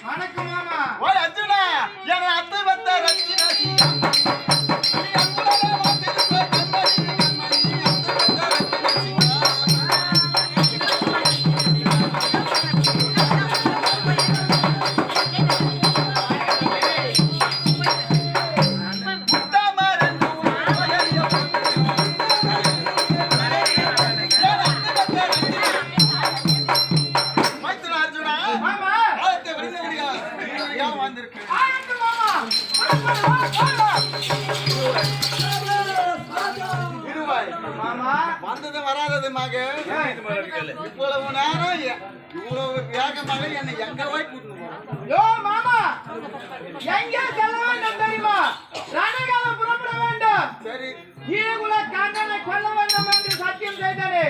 வணக்கம் மாமா. ஓய் அர்ஜுனா, என் அத்தை வந்த ரத்தினா சீதா. நீ அன்புடனே வந்திருக்க கண்மணி கண்மணி அத்தை வந்த ரத்தினா சீதா. முத்தமரன் மகரிய மைத்துன அர்ஜுனா, மாமா. ஆயத்தை விடுங்க விடுங்க. ஏன் வந்திருக்கு? ஆயிட்டு மாமா. இருவாய். மாமா. வந்தது வராதது மக இவ்வளவு நேரம் இவ்வளவு வேகமாக என்னை எங்க போய் கூட்டிட்டு போறோம்? யோ மாமா. எங்கே செல்ல வேண்டும் தெரியுமா? ரணகாலம் புறப்பட வேண்டும். சரி, ஈகுல கண்ணனை கொல்ல வேண்டும் என்று சத்தியம் செய்தனே.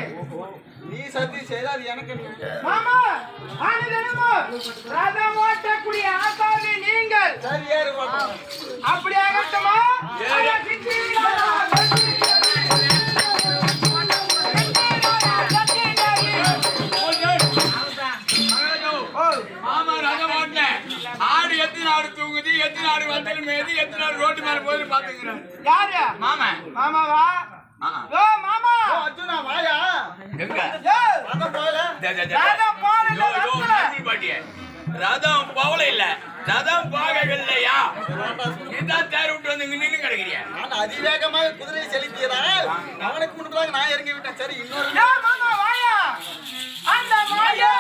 நீ சத்தி செய்தால் எனக்கு நீ. மாமா, அனுதினமும் ரதம் ஓட்டக்கூடிய ஆசாமி நீங்கள். சரி ஏறு பார்ப்போம். அப்படி ஆகட்டுமா? மாமா ரதம் ஓட்டல ஆடு எத்தனை ஆடு தூங்குது எத்தனை ஆடு வத்தல் மேது எத்தனை ஆடு ரோட்டு மேல போய் பாத்துக்கிறேன். யாரு? மாமா மாமாவா? யோ மாமா. ஓ அர்ஜுனா வாயா. எங்க யோ ரதம் போகல. ரதம் போகல, பாட்டிய ரதம் போகல இல்ல ரதம் போகவில்லையா? இதான் தேர் விட்டு வந்து இங்க நின்னு கிடக்குறியா? நான் அதிவேகமாக குதிரையை செலுத்தியதால் அவனுக்கு முன்பதாக நான் இறங்கி விட்டேன். சரி இன்னொரு யோ மாமா வாயா. அந்த மாயா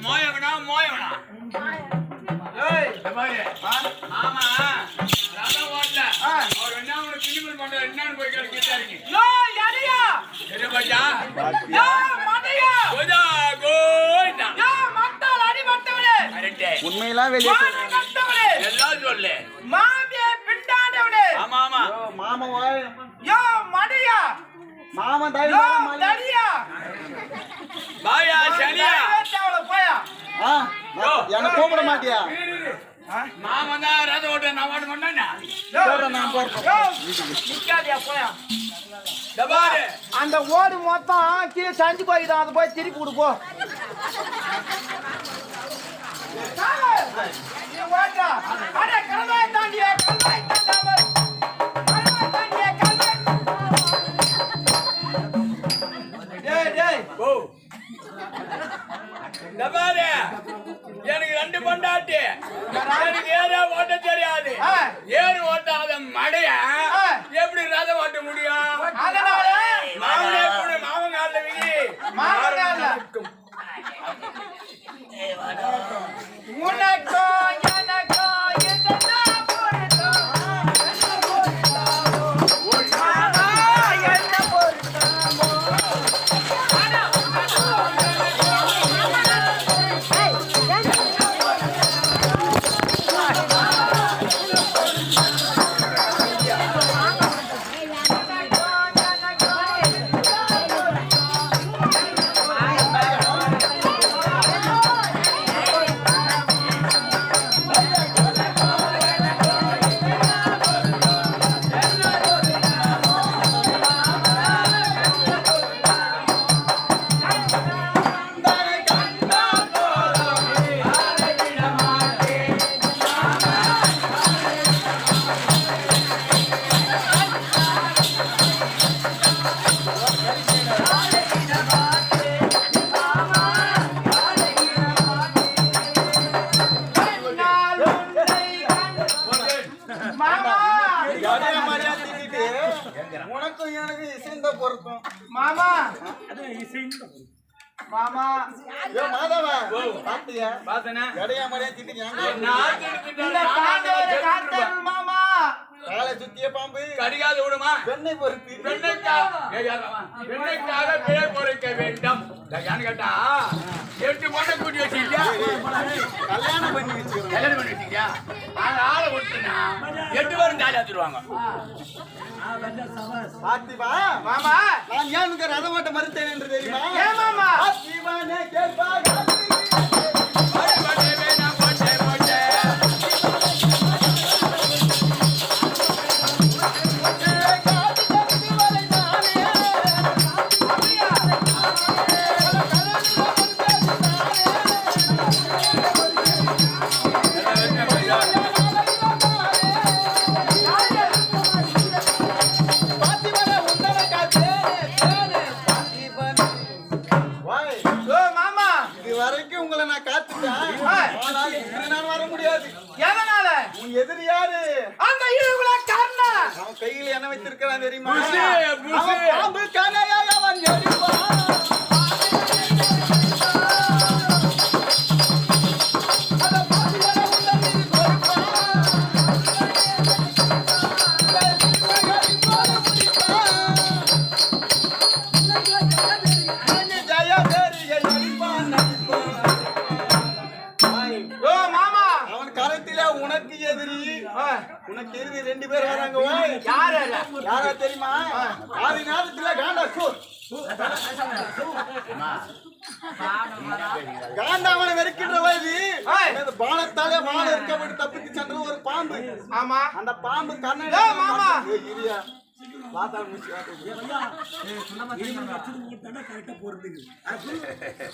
மோயவனா மோயவனா ஏய் ஆமா ரதம் ஓட்டல அவர் என்ன உனக்கு கிளிமல் பண்ற என்னன்னு போய் கேட்டாருங்க. யோ யாரியா? என்ன பையா யோ மதையா. கோதா கோயினா யோ மத்தால் அடிபட்டவனே. கரெக்ட் உண்மையெல்லாம் வெளியே மானை கட்டவனே. எல்லாம் சொல்லு. மாமியை பிண்டாடவனே. ஆமா ஆமா மாமா வாய். யோ மடையா. மாமன் யோ தாய் தடியா. பாயா சனியா அவளை போயா. என்ன கூப்பிட மாட்டியா? மாமன் தான் ரதம் ஓட்ட நான் வாட மாட்டேன்னா சரி, நான் போறேன். யோ நிக்காதியா போயா. டபாரு அந்த ஓடு மொத்தம் கீழே சஞ்சு போய்தான், அதை போய் திருப்பி கொடுப்போ. நீ ஓடுறா. அடே கல்வாய் தாண்டியே கல்வாய் தாண்டாமல். கல்வாய் தாண்டியே கல்வாய். டேய் டேய் ஓ டபாரு எனக்கு ரெண்டு பொண்டாட்டி எனக்கு ஏறா ஓட்ட தெரியாது. ஏறு ஓட்டாத மடைய எப்படி ரதம் ஓட்ட முடியும்? அதனால மாமனே கூட மாமங்கால விதி மாமங்கால உனக்கோ எனக்கோ இதுதான் பொருத்தம். என்ன பொருத்தமோ? உனக்கும் எனக்கு இசைந்த பொருத்தம். மாமா மாமா மாதவா பாத்தியா? பாத்தனா எடையா மடையா திட்டிங்க. இந்த காந்தேரி காத்தல் மாமா காலை சுத்திய பாம்பு கடிகாது விடுமா? பெண்ணை பொறுத்து பெண்ணுக்காக பேர் பொறுக்க வேண்டும். கேட்டா 8 பொண்ணை கூட்டி வச்சிருக்கியா? கல்யாணம் பண்ணி வச்சிருக்கோம். கல்யாணம் பண்ணி வச்சிருக்கியா? அந்த ஆளை விட்டுனா 8 பேரும் ஜாலியா வச்சிருவாங்க. பாத்திவா மாமா நான் ஏன் உங்க ரத ஓட்ட மறுத்தேன் என்று தெரியுமா? ஏன் மாமா? பாத்திவானே கேட்பாக போட்டே என்ன வைத்திருக்கிறான் தெரியுமா? புஷு, புஷு. அவன் பாம்பு கணையாக அவன் எரிப்பான். அந்த பாம்பிகளை உள்ள நீ கொடுப்பான். ஓ மாமா அவன் கரத்தில உனக்கு எதிரி உனக்கு எதிரி 2 பேர் வராங்க. ஓய் யாரு யாரா தெரியுமா? ஆதி நேரத்துல காண்டா காண்டாவனை வெறுக்கின்ற வயது பாலத்தாலே வாழ இருக்கப்பட்டு தப்பித்து சென்ற ஒரு பாம்பு. ஆமா அந்த பாம்பு கண்ணை மாமா. இரியா வாத்தால் மூச்சு